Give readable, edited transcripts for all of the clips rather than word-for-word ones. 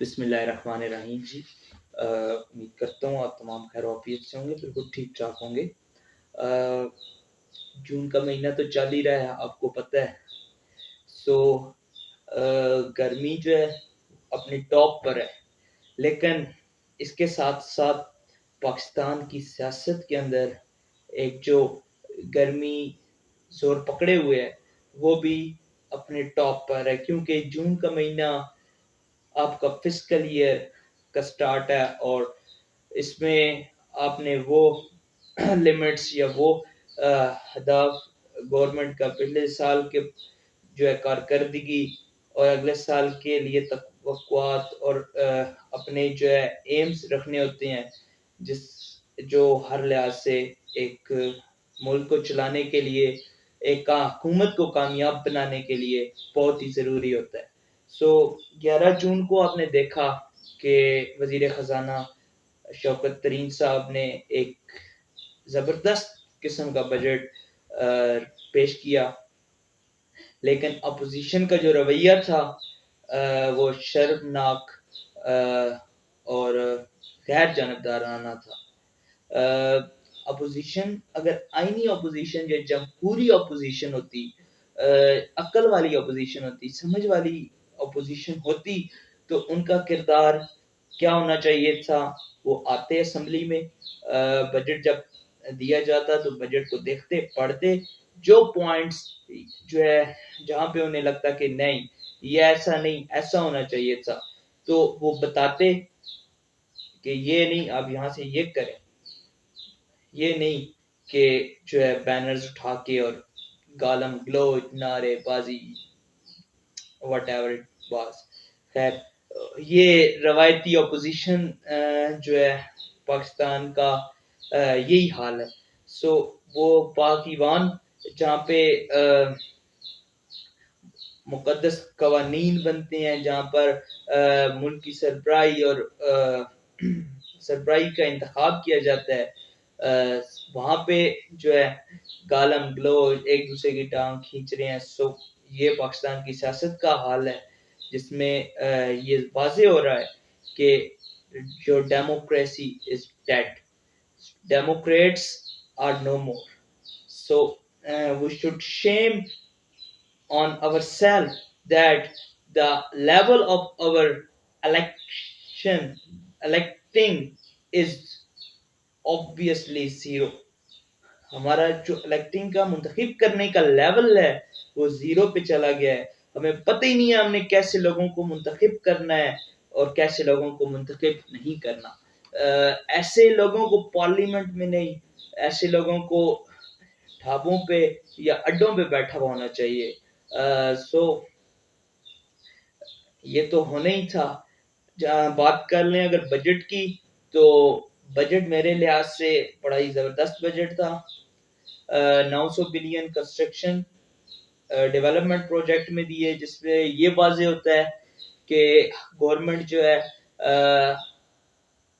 बिस्मिल्लाहिर्रहमानिर्रहीम जी। उम्मीद करता हूँ आप तमाम खैर-ओ-आफ़ियत से होंगे, बिल्कुल ठीक-ठाक होंगे। जून का महीना तो चल ही रहा है, आपको पता है। सो गर्मी जो है अपने टॉप पर है, लेकिन इसके साथ-साथ पाकिस्तान की सियासत के अंदर एक जो गर्मी ज़ोर पकड़े हुए है, वो भी अपने टॉप पर है क्योंकि जून का महीना आपका फिस्कल ईयर का स्टार्ट है और इसमें आपने वो लिमिट्स या वो अहदाफ गवर्नमेंट का पिछले साल के जो है कारकर्दगी और अगले साल के लिए तवक्कुआत और अपने जो है एम्स रखने होते हैं, जिस जो हर लिहाज से एक मुल्क को चलाने के लिए, एक हुकूमत को कामयाब बनाने के लिए बहुत ही ज़रूरी होता है। सो 11 जून को आपने देखा कि वज़ीर ख़ज़ाना शौकत तरीन साहब ने एक ज़बरदस्त किस्म का बजट पेश किया, लेकिन अपोज़िशन का जो रवैया था वो शर्मनाक और गैर जानबदाराना था। अपोज़िशन अगर आईनी अपोज़िशन या जमहूरी अपोज़िशन होती, अक्ल वाली अपोज़िशन होती, समझ वाली अपोज़िशन होती, तो उनका किरदार क्या होना चाहिए था? वो आते असेंबली में, बजट जब दिया जाता तो बजट को देखते, पढ़ते, जो पॉइंट्स जो है जहाँ पे उन्हें लगता कि नहीं, ये ऐसा नहीं, ऐसा होना चाहिए था, तो वो बताते कि ये नहीं, आप यहाँ से ये करें। ये नहीं कि जो है बैनर्स उठा के और गालम गलौज, नारेबाज़ी व्हाटएवर इट वाज़। खैर ये रवायती अपोज़िशन जो है पाकिस्तान का यही हाल है। सो वो पाक-ईवान जहाँ पे मुक़द्दस कवानीन बनते हैं, जहाँ पर मुल्क की सरबराही और सरबराही का इंतखाब किया जाता है, वहाँ पे जो है गालम गलौज एक दूसरे की टांग खींच रहे हैं। सो ये पाकिस्तान की सियासत का हाल है, जिसमें ये वाज़ेह हो रहा है कि जो democracy is dead, democrats are no more. So we should shame on ourselves that the level of our electing is obviously zero. हमारा जो इलेक्टिंग का मुंतखब करने का लेवल है वो ज़ीरो पे चला गया है। हमें पता ही नहीं है हमने कैसे लोगों को मुंतखब करना है और कैसे लोगों को मुंतखब नहीं करना। ऐसे लोगों को पार्लियामेंट में नहीं, ऐसे लोगों को ढाबों पे या अड्डों पे बैठा हुआ होना चाहिए। सो ये तो होना ही था। जहाँ बात कर लें अगर बजट की, तो बजट मेरे लिहाज से बड़ा ही ज़बरदस्त बजट था। 900 बिलियन कंस्ट्रक्शन डेवलपमेंट प्रोजेक्ट में दिए, जिसमें ये वाज़ेह होता है कि गवर्नमेंट जो है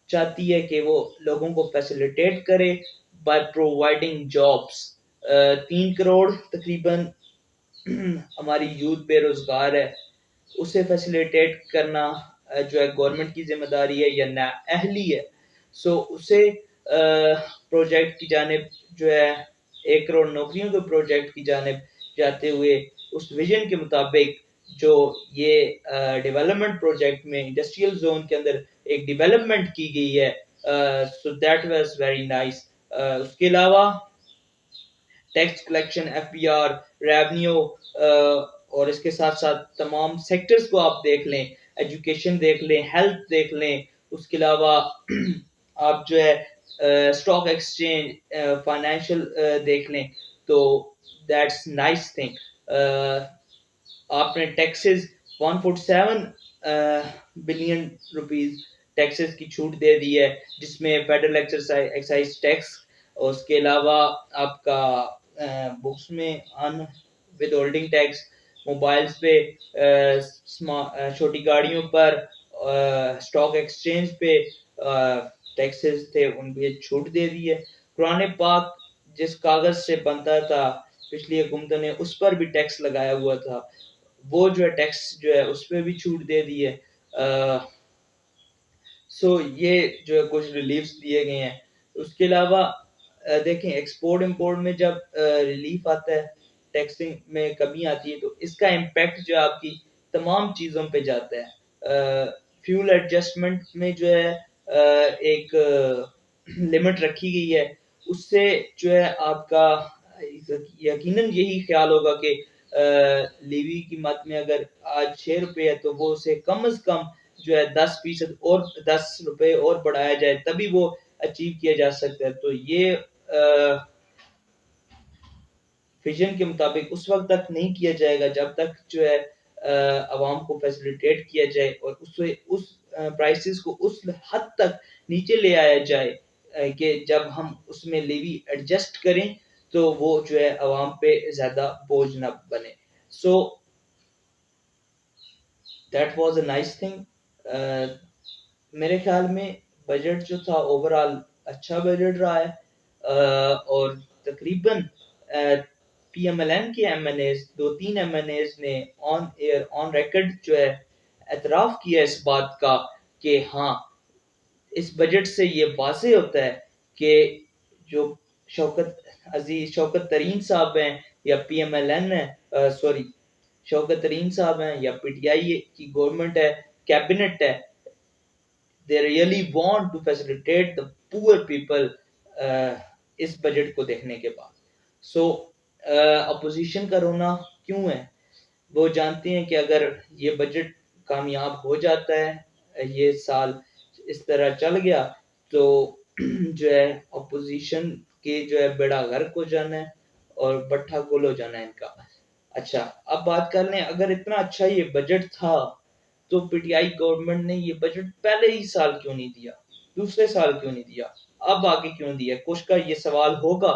चाहती है कि वो लोगों को फैसिलिटेट करे बाय प्रोवाइडिंग जॉब्स। 3 करोड़ तकरीबन हमारी यूथ बेरोज़गार है, उसे फैसिलिटेट करना जो है गवर्नमेंट की ज़िम्मेदारी है या नाअहली है। सो उसे प्रोजेक्ट की जानिब जो है 1 करोड़ नौकरियों के प्रोजेक्ट की जानिब जाते हुए उस विज़न के मुताबिक जो ये डेवलपमेंट प्रोजेक्ट में इंडस्ट्रियल ज़ोन के अंदर एक डेवलपमेंट की गई है, so that was very nice. उसके अलावा टैक्स कलेक्शन, एफबीआर, रेवेन्यू और इसके साथ-साथ तमाम सेक्टर्स को आप देख लें, एजुकेशन देख लें, हेल्थ देख लें, उसके अलावा आप जो है स्टॉक एक्सचेंज, फाइनेंशियल देख लें, तो दैट्स नाइस थिंग। आपने टैक्सेस 147 बिलियन रुपीस टैक्सेस की छूट दे दी है, जिसमें फेडरल एक्साइज टैक्स और उसके अलावा आपका बुक्स में अन विद होल्डिंग टैक्स, मोबाइल्स पे, छोटी गाड़ियों पर, स्टॉक एक्सचेंज पे टैक्सेस थे, उन पे छूट दे दी है। कुरान पाक जिस कागज से बनता था पिछली हुकूमतों ने उस पर भी टैक्स लगाया हुआ था, वो जो है टैक्स जो है उस पे भी छूट दे दी है। सो ये जो है कुछ रिलीफ्स दिए गए हैं। उसके अलावा देखें एक्सपोर्ट इंपोर्ट में जब रिलीफ आता है, टैक्सिंग में कमी आती है, तो इसका इम्पैक्ट जो है आपकी तमाम चीज़ों पे जाता है। फ्यूल एडजस्टमेंट में जो है एक लिमिट रखी गई है, उससे जो है आपका यकीनन यही ख्याल होगा कि लीवी की मद में अगर आज 6 रुपए है तो वो उसे कम से कम जो है 10% और 10 रुपए और बढ़ाया जाए, तभी वो अचीव किया जा सकता है। तो ये विजन के मुताबिक उस वक्त तक नहीं किया जाएगा जब तक जो है अवाम को फैसिलिटेट किया जाए और उससे उस प्राइसेस को उस हद तक नीचे ले आया जाए कि जब हम उसमें लेवी एडजस्ट करें तो वो जो है अवाम पे ज्यादा बोझ ना बने। So that was a nice thing. मेरे ख्याल में बजट जो था ओवरऑल अच्छा बजट रहा है। और तकरीबन पीएमएलएन के एमएनएज, दो तीन एमएनएज ने ऑन एयर ऑन रिकॉर्ड जो है एतराफ किया इस बात का कि हाँ, इस बजट से ये वाज़ेह होता है कि जो शौकत अजीज शौकत तरीन साहब हैं या पीएमएलएन है, सॉरी शौकत तरीन साहब हैं या पीटीआई की गवर्नमेंट है, कैबिनेट है, they really want to facilitate the poor people इस बजट को देखने के बाद। सो अपोजिशन का रोना क्यों है? वो जानते हैं कि अगर ये बजट कामयाब हो जाता है, ये साल इस तरह चल गया, तो जो है अपोजिशन के जो है बेड़ा गर्क हो जाना है और बट्ठा गुल हो जाना है इनका। अच्छा, अब बात कर लें, अगर इतना अच्छा ये बजट था तो पीटीआई गवर्नमेंट ने ये बजट पहले ही साल क्यों नहीं दिया, दूसरे साल क्यों नहीं दिया, अब आगे क्यों दिया? कुछ का ये सवाल होगा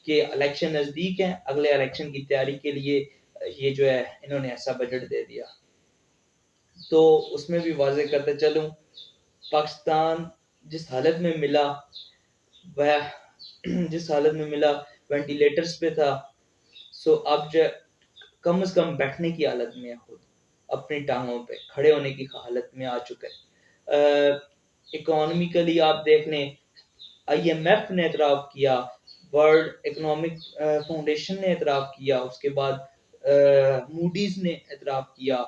कि इलेक्शन नजदीक है, अगले इलेक्शन की तैयारी के लिए ये जो है इन्होंने ऐसा बजट दे दिया। तो उसमें भी वाजे करते चलूं, पाकिस्तान जिस हालत में मिला वह जिस हालत में मिला वेंटिलेटर्स पे था। सो अब जो कम से कम बैठने की हालत में है, खुद अपनी टांगों पे खड़े होने की हालत में आ चुका है। इकोनॉमिकली आप देख लें, आईएमएफ ने एतराफ़ किया, वर्ल्ड इकोनॉमिक फाउंडेशन ने एतराफ़ किया, उसके बाद मूडीज ने एतराफ़ किया,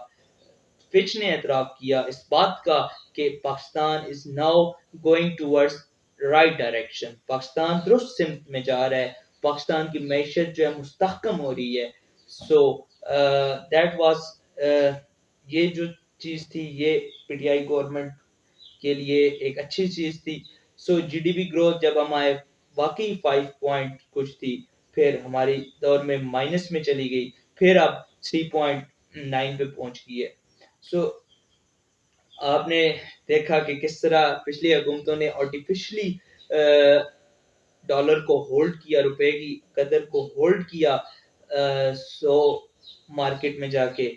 फिच ने एतराफ़ किया इस बात का कि Pakistan is now going towards right direction, Pakistan दुरुस्त सिमत में जा रहा है, पाकिस्तान की मैशत जो है मुस्तहकम हो रही है। सो दैट वाज ये जो चीज़ थी, ये पीटीआई गवर्नमेंट के लिए एक अच्छी चीज़ थी। सो जीडीपी ग्रोथ जब हम आए वाकई 5 पॉइंट कुछ थी, फिर हमारी दौर में माइनस में चली गई, फिर अब 3.9 पे पहुंच गई है। सो आपने देखा कि किस तरह पिछली हुकूमतों ने आर्टिफिशियली डॉलर को होल्ड किया, रुपए की कदर को होल्ड किया सो मार्केट में जाके,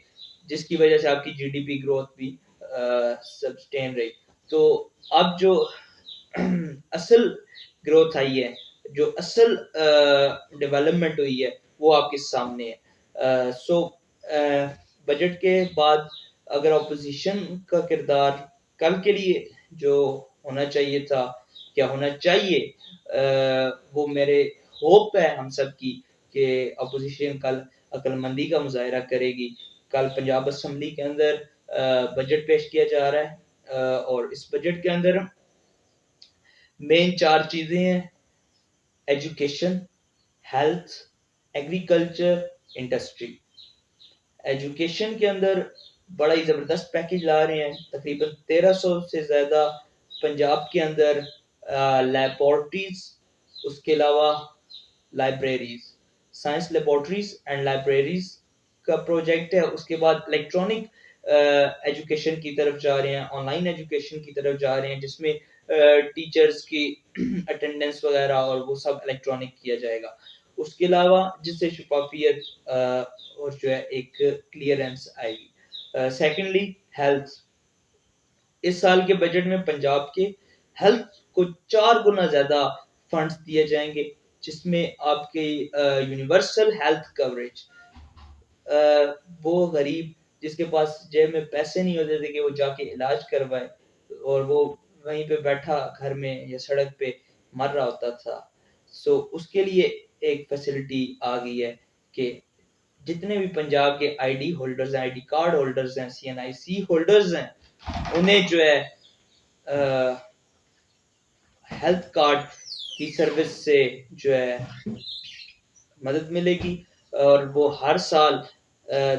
जिसकी वजह से आपकी जीडीपी ग्रोथ भी सस्टेन रही। तो अब जो असल ग्रोथ आई है, जो असल डेवलपमेंट हुई है, वो आपके सामने है। सो बजट के बाद अगर अपोजिशन का किरदार कल के लिए जो होना चाहिए था, क्या होना चाहिए, वो मेरे होप है हम सब की कि अपोजिशन कल अक्लमंदी का मुजाहरा करेगी। कल पंजाब असम्बली के अंदर बजट पेश किया जा रहा है और इस बजट के अंदर मेन 4 चीजें हैं: education, health, agriculture, industry. Education के अंदर बड़ा ही ज़बरदस्त पैकेज ला रहे हैं, तकरीबन 1300 से ज़्यादा पंजाब के अंदर लैबोरेटरीज, उसके अलावा libraries, science laboratories and libraries का प्रोजेक्ट है। उसके बाद इलेक्ट्रॉनिक एजुकेशन की तरफ जा रहे हैं, ऑनलाइन एजुकेशन की तरफ जा रहे हैं, जिसमें टीचर्स की अटेंडेंस वगैरह और वो सब इलेक्ट्रॉनिक किया जाएगा। उसके अलावा जिससे शफाफियत और जो है एक क्लियरेंस आएगी। Secondly, health. इस साल के बजट में पंजाब के हेल्थ को 4 गुना ज्यादा फंड्स दिए जाएंगे, जिसमें आपके यूनिवर्सल हेल्थ कवरेज, वो गरीब जिसके पास जेब में पैसे नहीं होते थे कि वो जाके इलाज करवाए और वो वहीं पे बैठा घर में या सड़क पे मर रहा होता था। सो उसके लिए एक फैसिलिटी आ गई है कि जितने भी पंजाब के आईडी होल्डर्स हैं, आईडी कार्ड होल्डर्स हैं, सीएनआईसी होल्डर्स हैं, उन्हें जो है हेल्थ कार्ड की सर्विस से जो है मदद मिलेगी और वो हर साल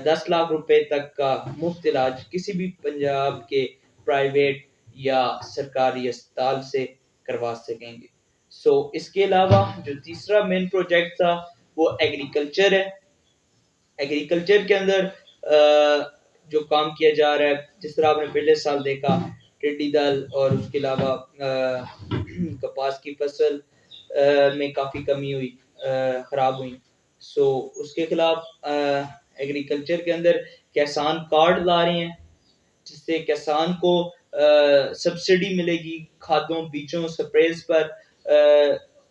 10 लाख रुपए तक का मुफ्त इलाज किसी भी पंजाब के प्राइवेट या सरकारी अस्पताल से करवा सकेंगे। सो इसके अलावा जो तीसरा मेन प्रोजेक्ट था वो एग्रीकल्चर है। एग्रीकल्चर के अंदर जो काम किया जा रहा है, जिस तरह आपने पिछले साल देखा टिड्डी दल और उसके अलावा कपास की फसल में काफ़ी कमी हुई, ख़राब हुई। सो उसके खिलाफ एग्रीकल्चर के अंदर किसान कार्ड ला रहे हैं, जिससे किसान को सब्सिडी मिलेगी खादों, बीजों, स्प्रेज पर।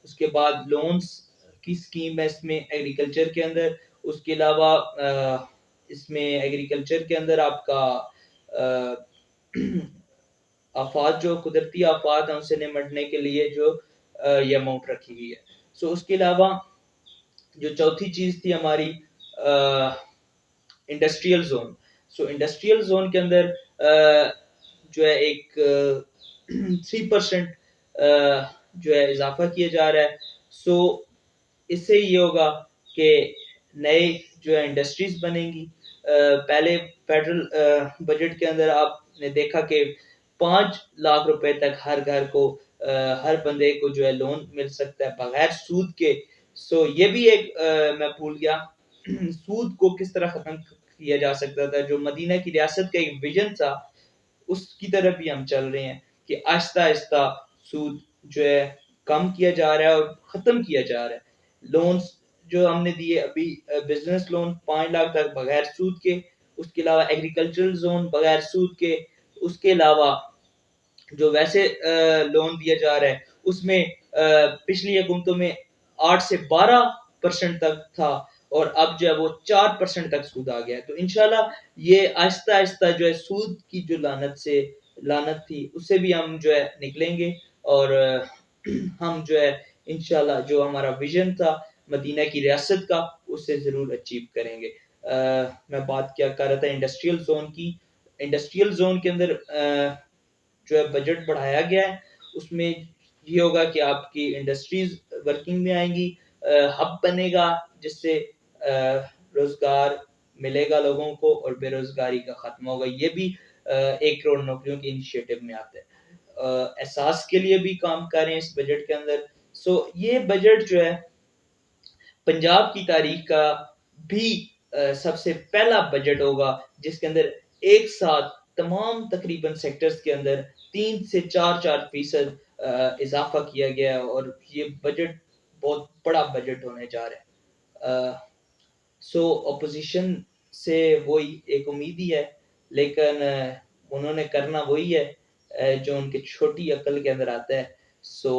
उसके बाद लोन्स की स्कीम है इसमें एग्रीकल्चर के अंदर। उसके अलावा इसमें एग्रीकल्चर के अंदर आपका आफात, जो कुदरती आफात हैं उनसे निपटने के लिए जो ये अमाउंट रखी गई है। सो उसके अलावा जो चौथी चीज थी हमारी इंडस्ट्रियल जोन। सो इंडस्ट्रियल जोन के अंदर जो है एक 3% जो है इजाफा किया जा रहा है। सो इससे ये होगा कि नए जो है इंडस्ट्रीज बनेंगी। पहले फेडरल बजट के अंदर आपने देखा कि 5 लाख रुपए तक हर घर को, हर बंदे को जो है लोन मिल सकता है बगैर सूद के। सो ये भी एक मैं भूल गया सूद को किस तरह खत्म किया जा सकता था। जो मदीना की रियासत का एक विजन था उसकी तरफ भी हम चल रहे हैं कि आहिस्ता आहिस्ता सूद जो है कम किया जा रहा है और खत्म किया जा रहा है। लोन्स जो हमने दिए अभी, बिजनेस लोन 5 लाख तक बगैर सूद के, उसके अलावा एग्रीकल्चरल जोन बगैर सूद के, उसके अलावा जो वैसे लोन दिया जा रहा है उसमें पिछली हुकूमतों में 8 से 12% तक था और अब जो है वो 4% तक सूद आ गया है। तो इंशाल्लाह ये आहिस्ता आहिस्ता जो है सूद की जो लानत थी उससे भी हम जो है निकलेंगे और हम जो है इंशाल्लाह जो हमारा विजन था मदीना की रियासत का उससे जरूर अचीव करेंगे। मैं बात क्या कर रहा था इंडस्ट्रियल जोन की। इंडस्ट्रियल जोन के अंदर जो है बजट बढ़ाया गया है। उसमें ये होगा कि आपकी इंडस्ट्रीज वर्किंग में आएंगी, हब बनेगा जिससे रोजगार मिलेगा लोगों को और बेरोजगारी का खत्म होगा। ये भी 1 करोड़ नौकरियों के इनिशिएटिव में आता है। एहसास के लिए भी काम कर रहे हैं इस बजट के अंदर। सो ये बजट जो है पंजाब की तारीख का भी सबसे पहला बजट होगा जिसके अंदर एक साथ तमाम तकरीबन सेक्टर्स के अंदर 3 से 4% इजाफा किया गया है और ये बजट बहुत बड़ा बजट होने जा रहा है। सो ऑपोजिशन से वही एक उम्मीद ही है, लेकिन उन्होंने करना वही है जो उनके छोटी अकल के अंदर आता है। सो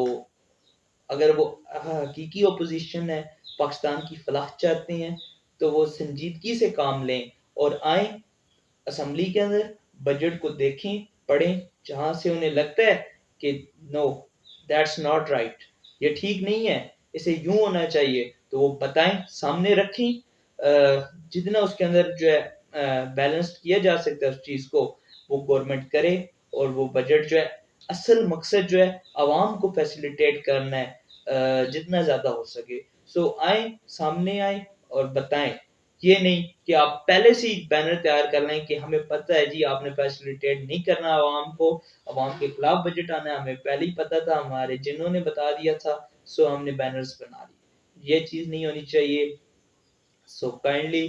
अगर वो हकीकी ऑपोजिशन है, पाकिस्तान की फलाह चाहते हैं, तो वो संजीदगी से काम लें और आए असेंबली के अंदर बजट को देखें, पढ़ें, जहां से उन्हें लगता है कि नो दैट्स नॉट राइट, ये ठीक नहीं है, इसे यूं होना चाहिए, तो वो बताएं, सामने रखें। जितना उसके अंदर जो है बैलेंस्ड किया जा सकता है उस चीज को वो गवर्नमेंट करे और वो बजट जो है असल मकसद जो है आवाम को फैसिलिटेट करना है जितना ज्यादा हो सके। सो आए, सामने आए और बताएं। ये नहीं कि आप पहले से ही बैनर तैयार कर लें कि हमें पता है जी आपने फैसिलिटेट नहीं करना आवाम को, आवाम के खिलाफ बजट आना है, हमें पहले ही पता था, हमारे जिन्हों ने बता दिया था, सो हमने बैनर्स बना लिए। ये चीज नहीं होनी चाहिए। सो काइंडली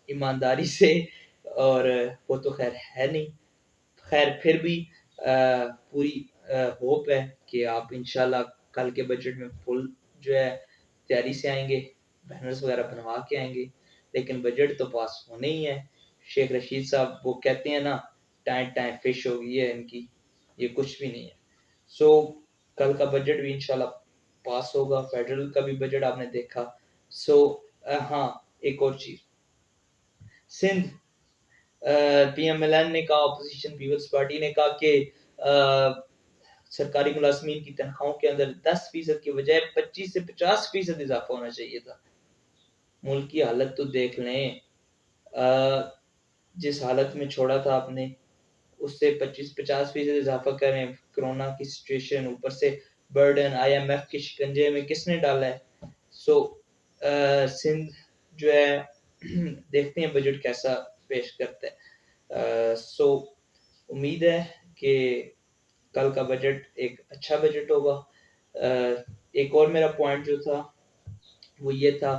ईमानदारी से, और वो तो खैर है नहीं, खैर फिर भी पूरी होप है कि आप इंशाल्लाह कल के बजट में फुल जो है तैयारी से आएंगे, बैनर्स वगैरह बनवा के आएंगे। लेकिन बजट तो पास होने ही है। शेख रशीद साहब वो कहते हैं ना, टाइम टाइम फिश हो गई है इनकी, ये कुछ भी नहीं है। सो कल का बजट भी इंशाल्लाह पास होगा। फेडरल का भी बजट आपने देखा। सो हाँ, एक और चीज, सिंध पीएमएलएन ने कहा, अपोजिशन पीपल्स पार्टी ने कहा कि सरकारी मुलाजमीन की तनख्वाहों के अंदर 10% की बजाय 25 से 50% इजाफा होना चाहिए था। मुल्क की हालत तो देख लें, जिस हालत में छोड़ा था आपने, उससे 25-50% इजाफा करें। कोरोना की सिचुएशन, ऊपर से बर्डन आईएमएफ के शिकंजे में किसने डाला है? सो सिंध जो है देखते हैं बजट कैसा पेश करता है। सो उम्मीद है कि कल का बजट एक अच्छा बजट होगा। एक और मेरा पॉइंट जो था वो ये था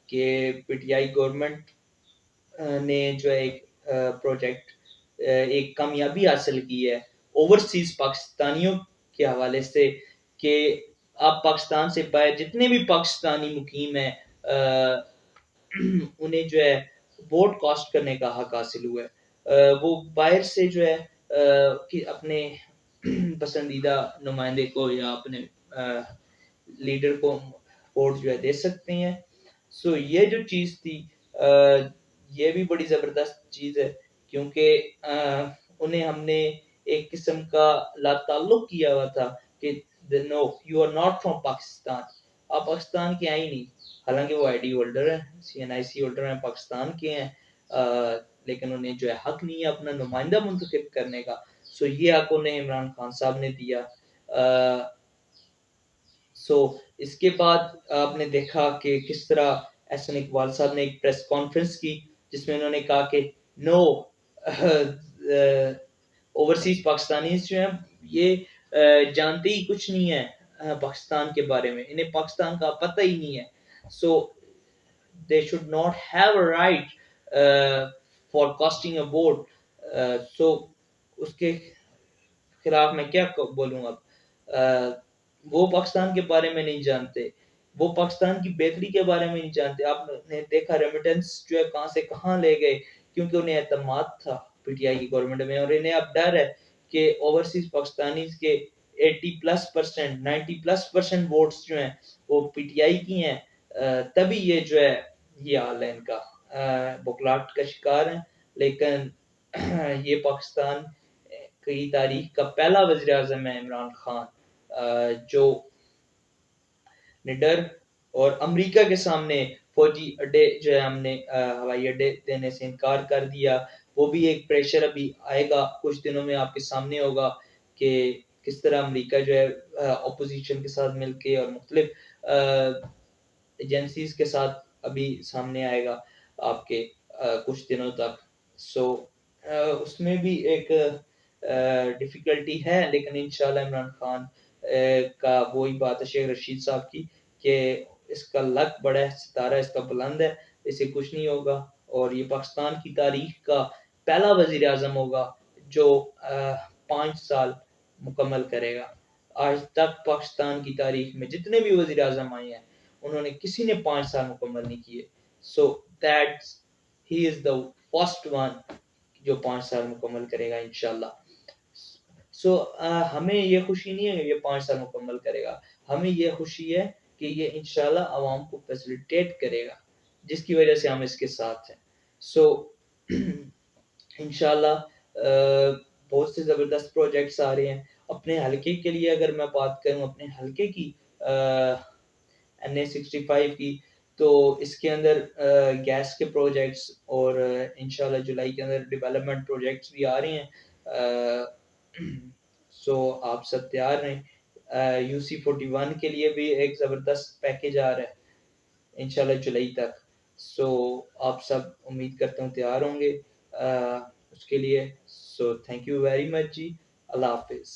कि पीटीआई गवर्नमेंट ने जो है एक प्रोजेक्ट एक कामयाबी हासिल की है ओवरसीज पाकिस्तानियों के हवाले से कि आप पाकिस्तान से बाहर जितने भी पाकिस्तानी मुकीम हैं उन्हें जो है वोट कास्ट करने का हक हासिल हुआ है। वो बाहर से जो है कि अपने पसंदीदा नुमाइंदे को या अपने लीडर को वोट जो है दे सकते हैं। सो ये जो चीज़ थी ये भी बड़ी ज़बरदस्त चीज़ है क्योंकि उन्हें हमने एक किस्म का लाताल्लुक किया हुआ था कि no you are not from Pakistan, आप पाकिस्तान के हैं ही नहीं। हालांकि वो आईडी होल्डर हैं, सीएनआईसी होल्डर हैं, पाकिस्तान के हैं, लेकिन उन्हें जो है हक नहीं है अपना नुमाइंदा मुंतखब करने का। सो ये हक उन्हें इमरान खान साहब ने दिया। सो इसके बाद आपने देखा कि किस तरह एहसन इकबाल साहब ने एक प्रेस कॉन्फ्रेंस की जिसमें उन्होंने कहा कि नो ओवरसीज पाकिस्तानी जो हैं ये जानते ही कुछ नहीं है पाकिस्तान के बारे में, इन्हें पाकिस्तान का पता ही नहीं है। So they should not have a right for casting a vote. So उसके खिलाफ मैं क्या बोलूँ अब? वो पाकिस्तान के बारे में नहीं जानते, वो पाकिस्तान की बेहतरी के बारे में नहीं जानते। आपने देखा रेमिटेंस जो है कहाँ से कहाँ ले गए क्योंकि उन्हें एतमाद था पीटीआई की गवर्नमेंट में और इन्हें अब डर है कि ओवरसीज पाकिस्तानीज के 80+%, 90+% वोट्स जो हैं वो पीटीआई की हैं। तभी ये जो है ये हाल है इनका, बुखलाहट का शिकार है। लेकिन ये पाकिस्तान की तारीख का पहला वज़ीर-ए-आज़म है इमरान खान, जो निडर और अमेरिका के सामने फौजी अड्डे जो है हमने हवाई अड्डे देने से इनकार कर दिया। वो भी एक प्रेशर अभी आएगा कुछ दिनों में आपके सामने होगा कि किस तरह अमेरिका जो है अपोजिशन के साथ मिलके और मुख्तलिफ एजेंसीज के साथ अभी सामने आएगा आपके कुछ दिनों तक। सो उसमें भी एक डिफ़िकल्टी है लेकिन इंशाल्लाह इमरान खान का वही बात है शेख रशीद साहब की कि इसका लक बड़ा है, सितारा इसका बुलंद है, इसे कुछ नहीं होगा और ये पाकिस्तान की तारीख का पहला वज़ीर-ए-आज़म होगा जो 5 साल मुकम्मल करेगा। आज तक पाकिस्तान की तारीख में जितने भी वज़ीर-ए-आज़म आए हैं, उन्होंने किसी ने 5 साल मुकम्मल नहीं किए। So that's he is the first one जो 5 साल मुकम्मल करेगा इंशाल्लाह। सो हमें ये खुशी नहीं है कि ये 5 साल मुकम्मल करेगा, हमें ये खुशी है कि ये इंशाल्लाह अवाम को फैसिलिटेट करेगा, जिसकी वजह से हम इसके साथ हैं। सो इंशाल्लाह बहुत से ज़बरदस्त प्रोजेक्ट्स आ रहे हैं। अपने हलके के लिए अगर मैं बात करूँ अपने हलके की NA65 की, तो इसके अंदर गैस के प्रोजेक्ट्स और इंशाल्लाह जुलाई के अंदर डेवलपमेंट प्रोजेक्ट्स भी आ रहे हैं। सो आप सब तैयार रहें। UC41 के लिए भी एक ज़बरदस्त पैकेज आ रहा है इंशाल्लाह जुलाई तक। सो आप सब उम्मीद करता हूँ तैयार होंगे उसके लिए। So thank you very much जी। अल्लाह हाफ़िज़।